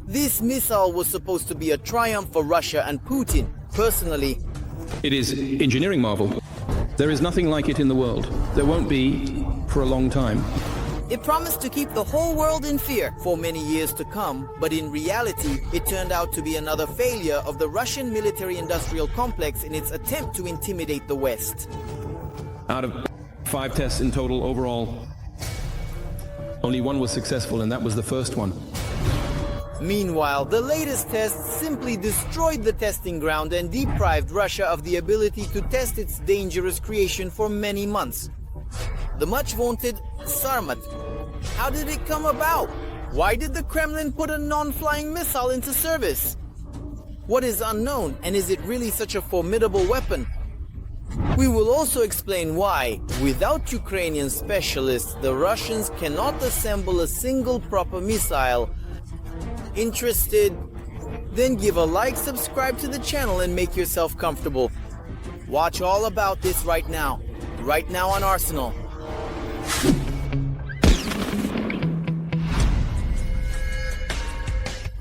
This missile was supposed to be a triumph for Russia and Putin. Personally, it is engineering marvel. There is nothing like it in the world. There won't be for a long time. it promised to keep the whole world in fear for many years to come, but in reality, it turned out to be another failure of the Russian military-industrial complex in its attempt to intimidate the West. Out of 5 tests in total overall, only 1 was successful, and that was the first one. Meanwhile, the latest test simply destroyed the testing ground and deprived Russia of the ability to test its dangerous creation for many months. The much-vaunted Sarmat. How did it come about? Why did the Kremlin put a non-flying missile into service? What is unknown, and is it really such a formidable weapon? We will also explain why, without Ukrainian specialists, the Russians cannot assemble a single proper missile. Interested? Then give a like, subscribe to the channel, and make yourself comfortable. Watch all about this right now on Arsenal.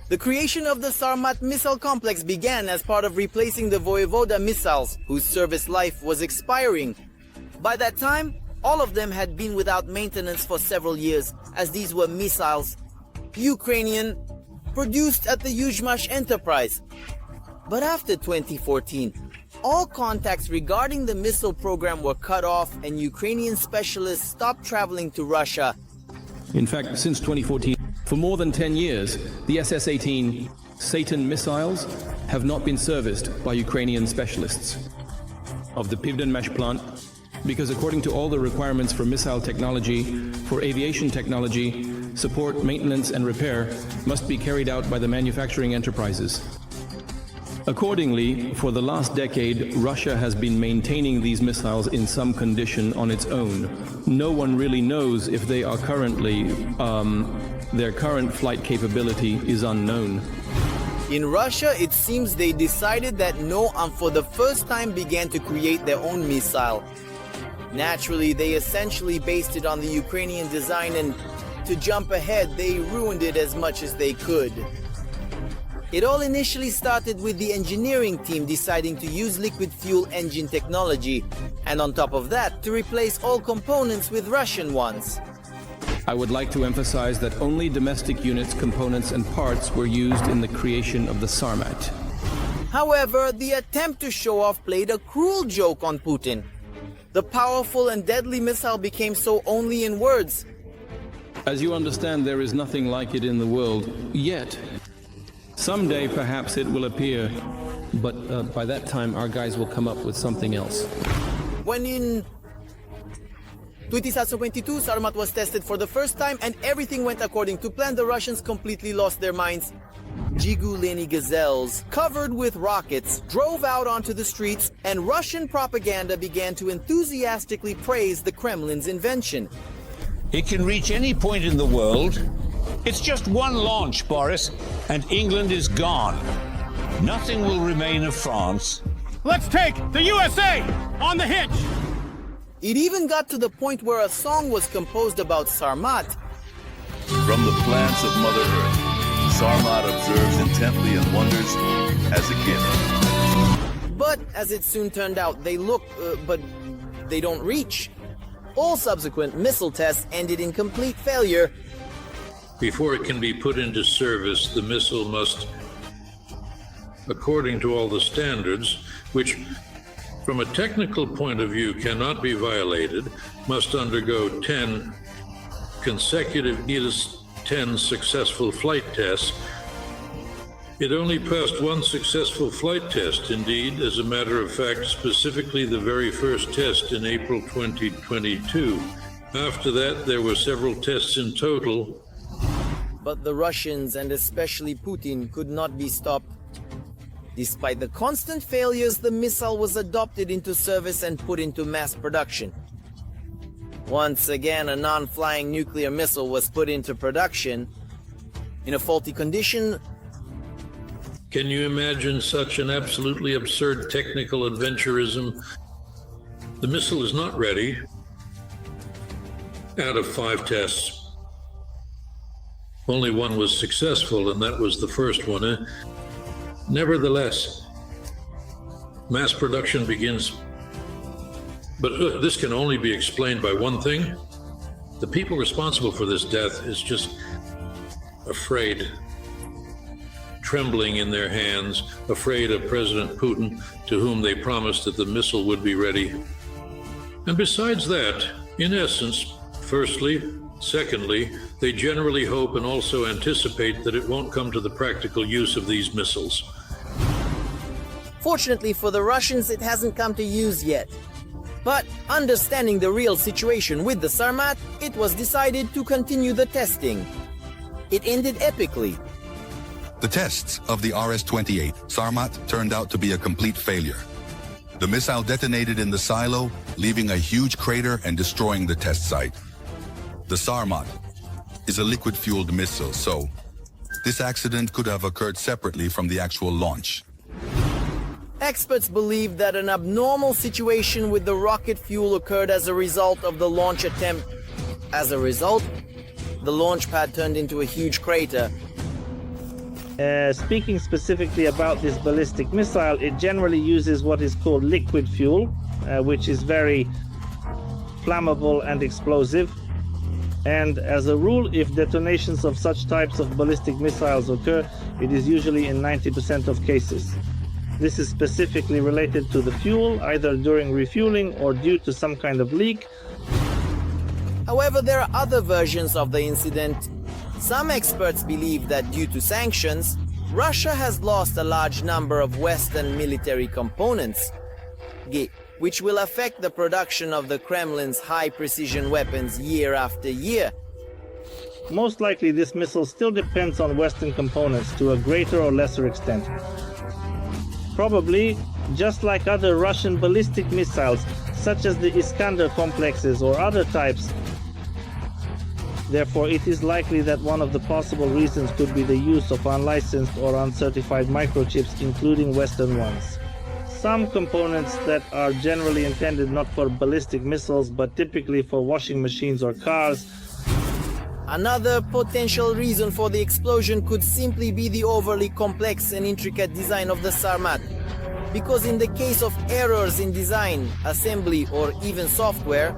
The creation of the Sarmat missile complex began as part of replacing the Voyevoda missiles, whose service life was expiring. By that time, all of them had been without maintenance for several years, as these were missiles, Ukrainian, produced at the Yuzhmash enterprise. But after 2014, all contacts regarding the missile program were cut off and Ukrainian specialists stopped traveling to Russia. In fact, since 2014, for more than 10 years, the SS-18 Satan missiles have not been serviced by Ukrainian specialists of the Pivdenmash plant, because according to all the requirements for missile technology, for aviation technology, support, maintenance and repair must be carried out by the manufacturing enterprises. Accordingly, for the last decade, Russia has been maintaining these missiles in some condition on its own. No one really knows if they are currently, their current flight capability is unknown. In Russia, it seems they decided that no, and for the first time began to create their own missile. Naturally, they essentially based it on the Ukrainian design, and to jump ahead, they ruined it as much as they could. It all initially started with the engineering team deciding to use liquid fuel engine technology, and on top of that, to replace all components with Russian ones. I would like to emphasize that only domestic units, components and parts were used in the creation of the Sarmat. However, the attempt to show off played a cruel joke on Putin. The powerful and deadly missile became so only in words. As you understand, there is nothing like it in the world yet. Someday, perhaps it will appear, but by that time, our guys will come up with something else. When in 2022, Sarmat was tested for the first time and everything went according to plan, the Russians completely lost their minds. Zhiguleni gazelles, covered with rockets, drove out onto the streets, and Russian propaganda began to enthusiastically praise the Kremlin's invention. It can reach any point in the world. It's just one launch, Boris, and England is gone. Nothing will remain of France. Let's take the USA on the hitch! It even got to the point where a song was composed about Sarmat. From the plants of Mother Earth, Sarmat observes intently and wonders as a gift. But as it soon turned out, they look, but they don't reach. All subsequent missile tests ended in complete failure. Before it can be put into service, the missile must, according to all the standards, which from a technical point of view cannot be violated, must undergo 10 consecutive, 10 successful flight tests. It only passed 1 successful flight test, indeed, as a matter of fact, specifically the very first test in April 2022. After that, there were several tests in total. But the Russians, and especially Putin, could not be stopped. Despite the constant failures, the missile was adopted into service and put into mass production. Once again, a non-flying nuclear missile was put into production in a faulty condition. Can you imagine such an absolutely absurd technical adventurism? The missile is not ready. out of 5 tests, only one was successful, and that was the first one. Nevertheless, mass production begins. But this can only be explained by one thing. The people responsible for this death is just afraid, trembling in their hands, afraid of President Putin, to whom they promised that the missile would be ready. And besides that, in essence, firstly, secondly, they generally hope and also anticipate that it won't come to the practical use of these missiles. Fortunately for the Russians, it hasn't come to use yet. But understanding the real situation with the Sarmat, it was decided to continue the testing. It ended epically. The tests of the RS-28 Sarmat turned out to be a complete failure. The missile detonated in the silo, leaving a huge crater and destroying the test site. The Sarmat is a liquid-fueled missile, so this accident could have occurred separately from the actual launch. Experts believe that an abnormal situation with the rocket fuel occurred as a result of the launch attempt. As a result, the launch pad turned into a huge crater. Speaking specifically about this ballistic missile, it generally uses what is called liquid fuel, which is very flammable and explosive. And as a rule, if detonations of such types of ballistic missiles occur, it is usually in 90% of cases. This is specifically related to the fuel, either during refueling or due to some kind of leak. However, there are other versions of the incident. Some experts believe that due to sanctions, Russia has lost a large number of Western military components, which will affect the production of the Kremlin's high-precision weapons year after year. Most likely, this missile still depends on Western components to a greater or lesser extent. Probably, just like other Russian ballistic missiles, such as the Iskander complexes or other types. Therefore, it is likely that one of the possible reasons could be the use of unlicensed or uncertified microchips, including Western ones. Some components that are generally intended not for ballistic missiles, but typically for washing machines or cars. Another potential reason for the explosion could simply be the overly complex and intricate design of the Sarmat. Because in the case of errors in design, assembly, or even software,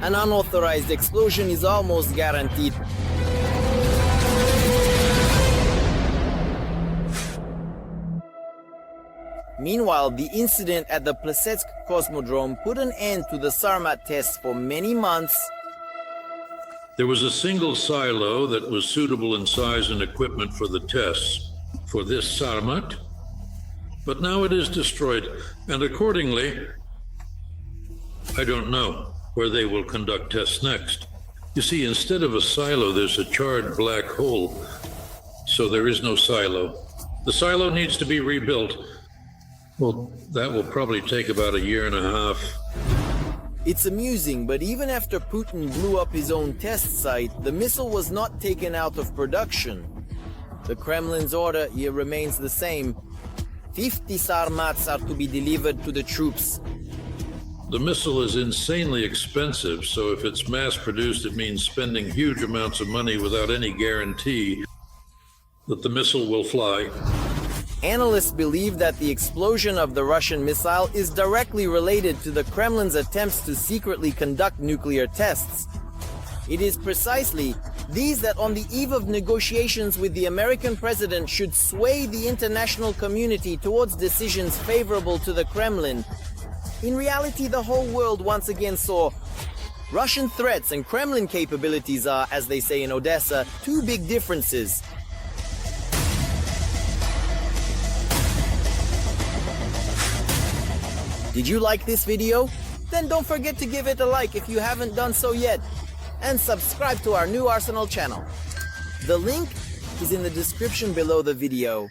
an unauthorized explosion is almost guaranteed. Meanwhile, the incident at the Plesetsk Cosmodrome put an end to the Sarmat tests for many months. There was a single silo that was suitable in size and equipment for the tests for this Sarmat, but now it is destroyed, and accordingly, I don't know where they will conduct tests next. You see, instead of a silo, there's a charred black hole, so there is no silo. The silo needs to be rebuilt. Well, that will probably take about a year and a half. It's amusing, but even after Putin blew up his own test site, the missile was not taken out of production. The Kremlin's order here remains the same. 50 Sarmats are to be delivered to the troops. The missile is insanely expensive, so if it's mass-produced, it means spending huge amounts of money without any guarantee that the missile will fly. Analysts believe that the explosion of the Russian missile is directly related to the Kremlin's attempts to secretly conduct nuclear tests. It is precisely these that, on the eve of negotiations with the American president, should sway the international community towards decisions favorable to the Kremlin. In reality, the whole world once again saw Russian threats and Kremlin capabilities are, as they say in Odessa, two big differences. Did you like this video? Then don't forget to give it a like if you haven't done so yet, and subscribe to our new Arsenal channel. The link is in the description below the video.